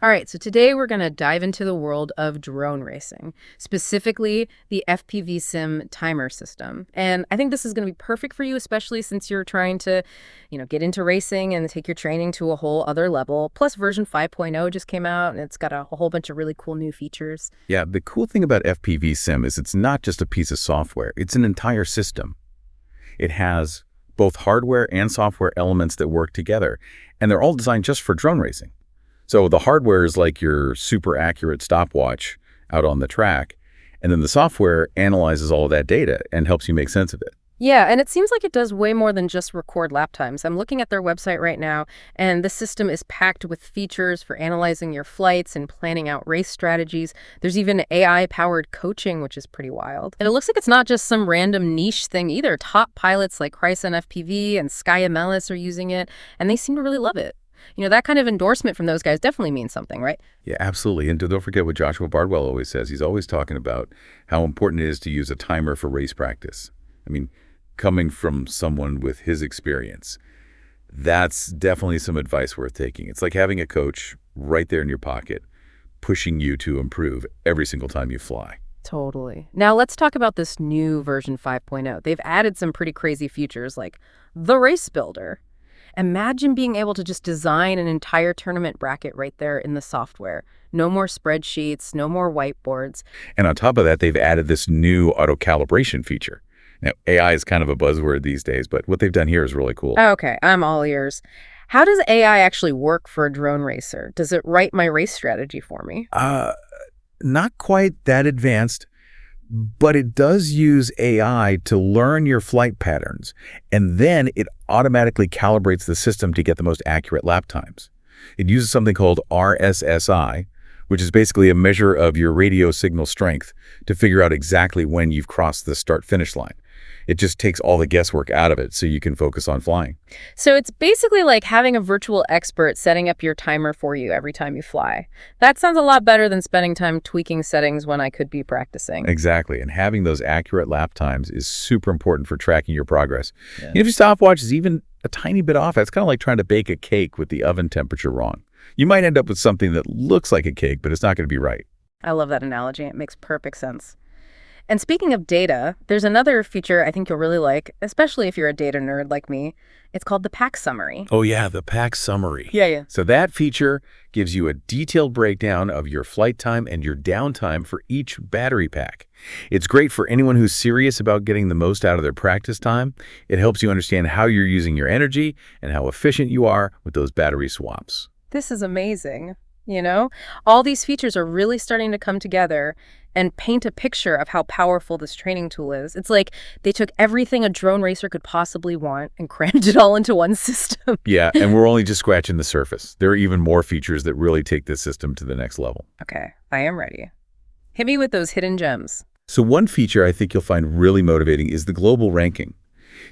All right, so today we're going to dive into the world of drone racing, specifically the FPVSIM timer system. And I think this is going to be perfect for you, especially since you're trying to, get into racing and take your training to a whole other level. Plus, version 5.0 just came out, and it's got a whole bunch of really cool new features. Yeah, the cool thing about FPV-SIM is it's not just a piece of software, it's an entire system. It has both hardware and software elements that work together, and they're all designed just for drone racing. So the hardware is like your super accurate stopwatch out on the track, and then the software analyzes all of that data and helps you make sense of it. Yeah, and it seems like it does way more than just record lap times. I'm looking at their website right now, and the system is packed with features for analyzing your flights and planning out race strategies. There's even AI-powered coaching, which is pretty wild. And it looks like it's not just some random niche thing either. Top pilots like Chryson FPV and Sky MLS are using it, and they seem to really love it. That kind of endorsement from those guys definitely means something, right? Yeah, absolutely. And don't forget what Joshua Bardwell always says. He's always talking about how important it is to use a timer for race practice. I mean, coming from someone with his experience, that's definitely some advice worth taking. It's like having a coach right there in your pocket, pushing you to improve every single time you fly. Totally. Now let's talk about this new version 5.0. They've added some pretty crazy features like the race builder. Imagine being able to just design an entire tournament bracket right there in the software. No more spreadsheets, no more whiteboards. And on top of that, they've added this new auto-calibration feature. Now, AI is kind of a buzzword these days, but what they've done here is really cool. Okay, I'm all ears. How does AI actually work for a drone racer? Does it write my race strategy for me? Not quite that advanced, but it does use AI to learn your flight patterns, and then it automatically calibrates the system to get the most accurate lap times. It uses something called RSSI, which is basically a measure of your radio signal strength to figure out exactly when you've crossed the start-finish line. It just takes all the guesswork out of it so you can focus on flying. So it's basically like having a virtual expert setting up your timer for you every time you fly. That sounds a lot better than spending time tweaking settings when I could be practicing. Exactly, and having those accurate lap times is super important for tracking your progress. Yeah. If your stopwatch is even a tiny bit off, it's kind of like trying to bake a cake with the oven temperature wrong. You might end up with something that looks like a cake, but it's not going to be right. I love that analogy. It makes perfect sense. And speaking of data, there's another feature I think you'll really like, especially if you're a data nerd like me. It's called the pack summary. Oh yeah, the pack summary. Yeah. So that feature gives you a detailed breakdown of your flight time and your downtime for each battery pack. It's great for anyone who's serious about getting the most out of their practice time. It helps you understand how you're using your energy and how efficient you are with those battery swaps. This is amazing. All these features are really starting to come together and paint a picture of how powerful this training tool is. It's like they took everything a drone racer could possibly want and crammed it all into one system. Yeah, and we're only just scratching the surface. There are even more features that really take this system to the next level. Okay, I am ready. Hit me with those hidden gems. So one feature I think you'll find really motivating is the global ranking.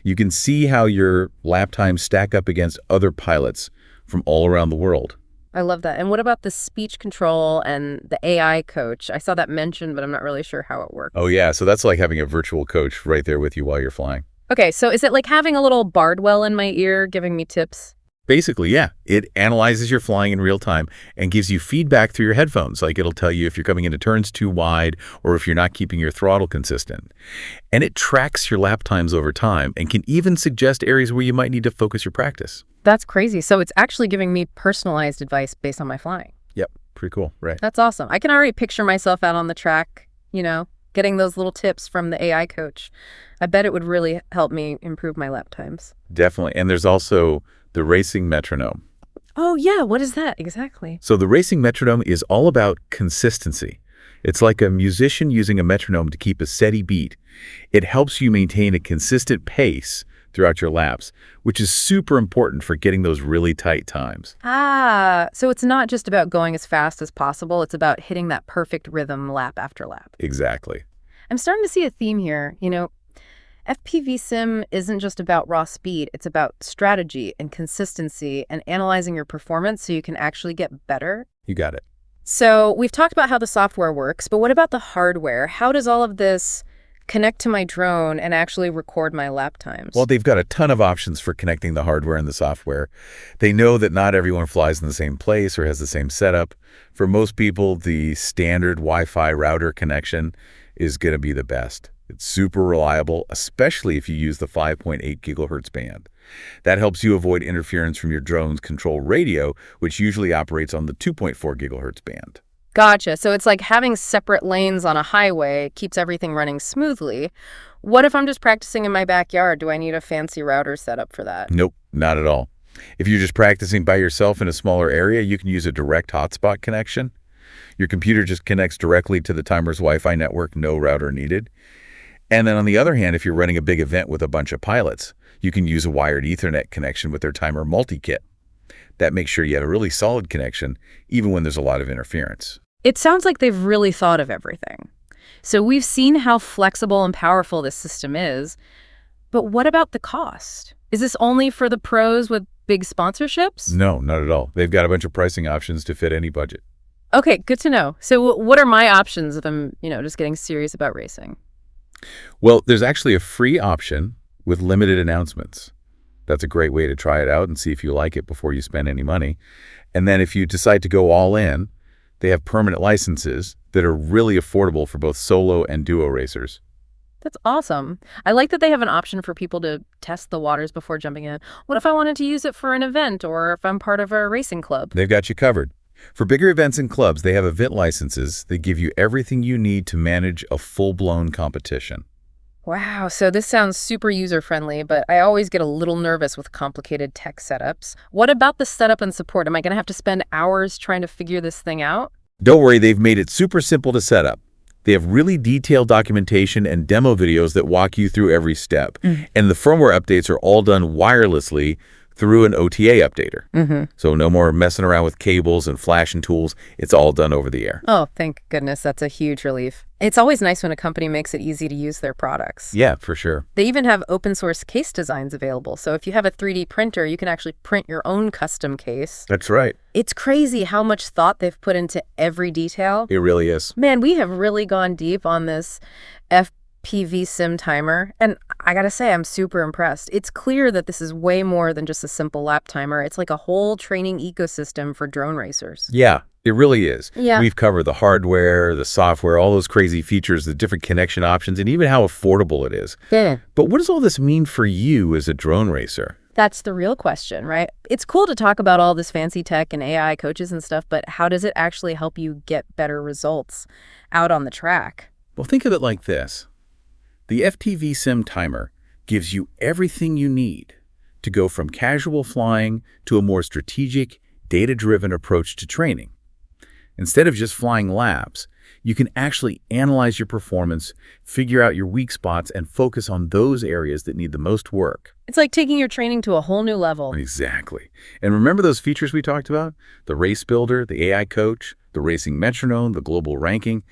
You can see how your lap times stack up against other pilots from all around the world. I love that. And what about the speech control and the AI coach? I saw that mentioned, but I'm not really sure how it works. Oh, yeah. So that's like having a virtual coach right there with you while you're flying. Okay, so is it like having a little Bardwell in my ear giving me tips? Basically, yeah. It analyzes your flying in real time and gives you feedback through your headphones. Like it'll tell you if you're coming into turns too wide or if you're not keeping your throttle consistent. And it tracks your lap times over time and can even suggest areas where you might need to focus your practice. That's crazy. So it's actually giving me personalized advice based on my flying. Yep. Pretty cool, right? That's awesome. I can already picture myself out on the track, getting those little tips from the AI coach. I bet it would really help me improve my lap times. Definitely. And there's also the racing metronome. Oh, yeah. What is that exactly? So the racing metronome is all about consistency. It's like a musician using a metronome to keep a steady beat. It helps you maintain a consistent pace throughout your laps, which is super important for getting those really tight times. So it's not just about going as fast as possible. It's about hitting that perfect rhythm lap after lap. Exactly. I'm starting to see a theme here. FPV-SIM isn't just about raw speed. It's about strategy and consistency and analyzing your performance so you can actually get better. You got it. So we've talked about how the software works, but what about the hardware? How does all of this connect to my drone and actually record my lap Well, times? they've got a ton of options for connecting the hardware and the software. They know that not everyone flies in the same place or has the same setup. For most people, the standard Wi-Fi router connection is going to be the best. It's super reliable, especially if you use the 5.8 gigahertz band. That helps you avoid interference from your drone's control radio, which usually operates on the 2.4 gigahertz band. Gotcha. So it's like having separate lanes on a highway keeps everything running smoothly. What if I'm just practicing in my backyard? Do I need a fancy router setup for that? Nope, not at all. If you're just practicing by yourself in a smaller area, you can use a direct hotspot connection. Your computer just connects directly to the timer's Wi-Fi network, no router needed. And then on the other hand, if you're running a big event with a bunch of pilots, you can use a wired Ethernet connection with their timer multi-kit. That makes sure you have a really solid connection, even when there's a lot of interference. It sounds like they've really thought of everything. So we've seen how flexible and powerful this system is, but what about the cost? Is this only for the pros with big sponsorships? No, not at all. They've got a bunch of pricing options to fit any budget. Okay, good to know. So what are my options if I'm, just getting serious about racing? Well, there's actually a free option with limited announcements. That's a great way to try it out and see if you like it before you spend any money. And then if you decide to go all in, they have permanent licenses that are really affordable for both solo and duo racers. That's awesome. I like that they have an option for people to test the waters before jumping in. What if I wanted to use it for an event or if I'm part of a racing club? They've got you covered. For bigger events and clubs, they have event licenses that give you everything you need to manage a full-blown competition. Wow, so this sounds super user-friendly, but I always get a little nervous with complicated tech setups. What about the setup and support? Am I going to have to spend hours trying to figure this thing out? Don't worry, they've made it super simple to set up. They have really detailed documentation and demo videos that walk you through every step. And the firmware updates are all done wirelessly through an OTA updater. So no more messing around with cables and flashing tools. It's all done over the air. Oh, thank goodness. That's a huge relief. It's always nice when a company makes it easy to use their products. Yeah, for sure. They even have open source case designs available. So if you have a 3D printer, you can actually print your own custom case. That's right. It's crazy how much thought they've put into every detail. It really is. Man, we have really gone deep on this FPVSIM timer, and I gotta say, I'm super impressed. It's clear that this is way more than just a simple lap timer. It's like a whole training ecosystem for drone racers. Yeah, it really is. Yeah. We've covered the hardware, the software, all those crazy features, the different connection options, and even how affordable it is. Yeah. But what does all this mean for you as a drone racer? That's the real question, right? It's cool to talk about all this fancy tech and AI coaches and stuff, but how does it actually help you get better results out on the track? Well, think of it like this. The FPVSIM timer gives you everything you need to go from casual flying to a more strategic, data-driven approach to training. Instead of just flying laps, you can actually analyze your performance, figure out your weak spots, and focus on those areas that need the most work. It's like taking your training to a whole new level. Exactly. And remember those features we talked about? The race builder, the AI coach, the racing metronome, the global ranking.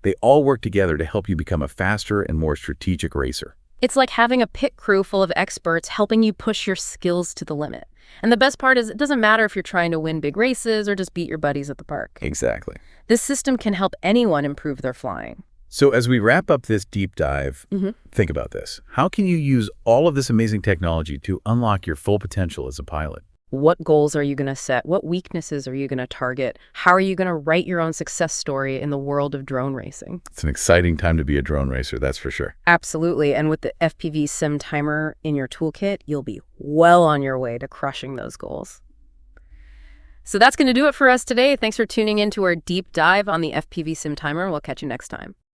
They all work together to help you become a faster and more strategic racer. It's like having a pit crew full of experts helping you push your skills to the limit. And the best part is it doesn't matter if you're trying to win big races or just beat your buddies at the park. Exactly. This system can help anyone improve their flying. So as we wrap up this deep dive, think about this. How can you use all of this amazing technology to unlock your full potential as a pilot? What goals are you going to set? What weaknesses are you going to target? How are you going to write your own success story in the world of drone racing? It's an exciting time to be a drone racer, that's for sure. Absolutely. And with the FPVSIM timer in your toolkit, you'll be well on your way to crushing those goals. So that's going to do it for us today. Thanks for tuning in to our deep dive on the FPVSIM timer. We'll catch you next time.